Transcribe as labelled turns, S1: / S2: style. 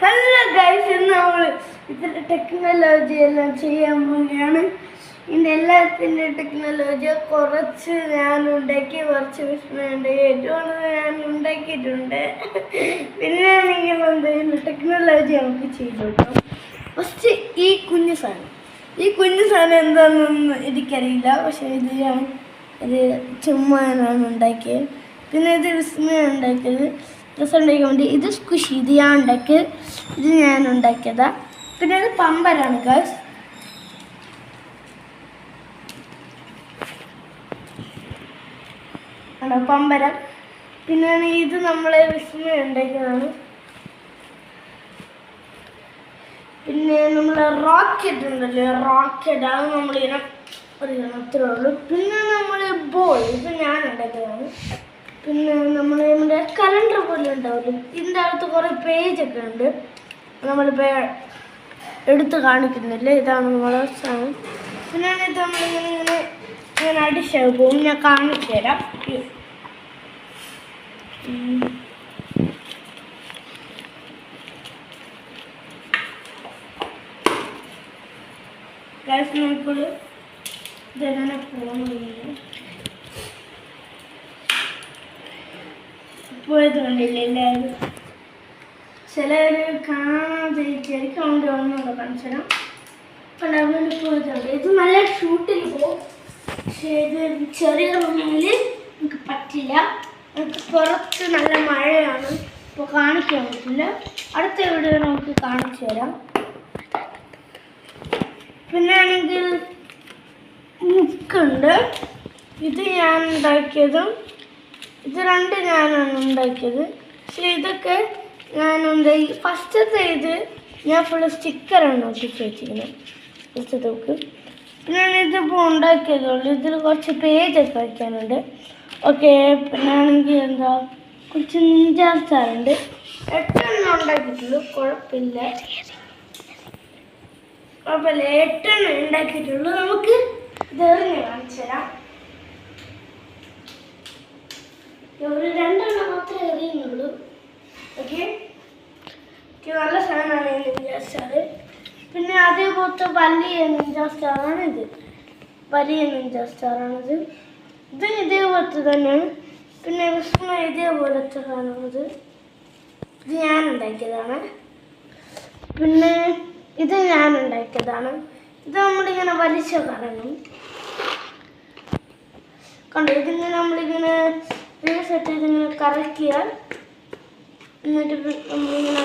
S1: Hello guys, ഇന്ന് നമ്മൾ ഇതിൻ്റെ ടെക്നോളജി എല്ലാം ചെയ്യാൻ പോവുകയാണ്. ഇതിൻ്റെ എല്ലാത്തിൻ്റെ ടെക്നോളജി കുറച്ച് ഞാൻ ഉണ്ടാക്കി, കുറച്ച് വിസ്മയുണ്ട്, ഏറ്റവും ഞാൻ ഉണ്ടാക്കിയിട്ടുണ്ട്. പിന്നെ നിങ്ങൾ എന്തെങ്കിലും ടെക്നോളജി നമുക്ക് ചെയ്തു കൊടുക്കാം. ഫസ്റ്റ് ഈ കുഞ്ഞു സാധനം എന്താണെന്ന് എനിക്കറിയില്ല, പക്ഷേ ഇത് ചുമ്മാനാണ് ഉണ്ടാക്കിയത്. പിന്നെ ഇത് വിസ്മയം ഉണ്ടാക്കിയത്, ഡ്രസ്സ് ഉണ്ടാക്കാൻ വേണ്ടി. ഇത് സ്ക്വിഷി, ഇത് ഞാൻ ഉണ്ടാക്കിയത്, ഇത് ഞാൻ ഉണ്ടാക്കിയതാ. പിന്നെ ഇത് പമ്പരാണ് ഗൈസ്. ആണോ പമ്പരം. പിന്നെ ഇത് നമ്മളെ വിസ്മയം ഉണ്ടാക്കിയതാണ്. പിന്നെ നമ്മളെ റോക്കറ്റ് ഉണ്ടല്ലോ, റോക്കറ്റ്, അത് നമ്മളിങ്ങനെ അത്രേ ഉള്ളൂ. പിന്നെ നമ്മൾ ബോൾ, ഇത് ഞാൻ ഉണ്ടാക്കിയതാണ്. പിന്നെ നമ്മുടെ കലണ്ടർ പോലെ ഉണ്ടാവില്ല, ഇതിൻ്റെ അകത്ത് കുറേ പേജൊക്കെ ഉണ്ട്, നമ്മളിപ്പോൾ എടുത്ത് കാണിക്കുന്നില്ലേ, ഇതാണ് നമ്മളെ സാധനം. പിന്നെ ഇത് ഇങ്ങനെ അടിച്ചാൽ പോകും, ഞാൻ കാണിച്ചു തരാം. ഗ്യാസ് നോക്കുള്ളൂ, ഇതെങ്ങനെ പോകുന്നില്ല, പോയത് കണ്ടില്ല എല്ലാവരും. ചിലർ കാണാതിരിക്കും, അതുകൊണ്ട് ഒന്നുകൂടെ കാണിച്ചു തരാം. അതുകൊണ്ട് പോയതുണ്ട്. ഇത് നല്ല ഷൂട്ടിൽ പോകും, പക്ഷേ ഇത് ചെറിയ റൂമിൽ നമുക്ക് പറ്റില്ല. നമുക്ക് പുറത്ത് നല്ല മഴയാണ്, ഇപ്പോൾ കാണിക്കാൻ പറ്റില്ല. അടുത്ത വീഡിയോ നമുക്ക് കാണിച്ചു തരാം. പിന്നെ ആണെങ്കിൽ മുക്കുണ്ട്, ഇത് ഞാൻ ഉണ്ടാക്കിയതും, ഇത് രണ്ട് ഞാനാണ് ഉണ്ടാക്കിയത്. പക്ഷേ ഇതൊക്കെ ഞാനുണ്ടായി. ഫസ്റ്റത്തെ ഇത് ഞാൻ ഫുള്ള് സ്റ്റിക്കറാണ് ഒട്ടിച്ച് വെച്ചിരിക്കുന്നത്, ഫസ്റ്റത്തെ ബുക്ക്. പിന്നെ ഇതിപ്പോൾ ഉണ്ടാക്കിയതുള്ളൂ, ഇതിൽ കുറച്ച് പേജൊക്കെ വയ്ക്കാനുണ്ട്. ഓക്കെ, പിന്നെ ആണെങ്കിൽ എന്താ, കുറച്ച് നിഞ്ചാറുണ്ട്. 8 ഉണ്ടാക്കിയിട്ടുള്ളൂ, കുഴപ്പമില്ല. 8 ഉണ്ടാക്കിയിട്ടുള്ളൂ. നമുക്ക് ഇതെറിഞ്ഞ് കാണിച്ചു തരാം. ഒരു 2 മാത്രമേ എറിയുന്നുള്ളൂ. ഓക്കെ, നല്ല സാധനമാണ് ഈ നിഞ്ചാ സ്റ്റാർ. പിന്നെ അതേപോലത്തെ വലിയ നിഞ്ചാ സ്റ്റാറാണ് ഇത്, വലിയ നിഞ്ചാ സ്റ്റാറാണിത്. ഇത് ഇതേപോലത്തെ തന്നെയാണ്. പിന്നെ വിസ്മയ ഇതേപോലത്തെ സാധനമാണിത്, ഇത് ഞാൻ ഉണ്ടാക്കിയതാണ്. പിന്നെ ഇത് ഞാൻ ഉണ്ടാക്കിയതാണ്. ഇത് നമ്മളിങ്ങനെ വലിച്ച കറങ്ങും, കണ്ടോ. ഇതിങ്ങനെ നമ്മളിങ്ങനെ സെറ്റ് ഇതിങ്ങനെ കറക്കിയാൽ, എന്നിട്ട് നമ്മളിങ്ങനെ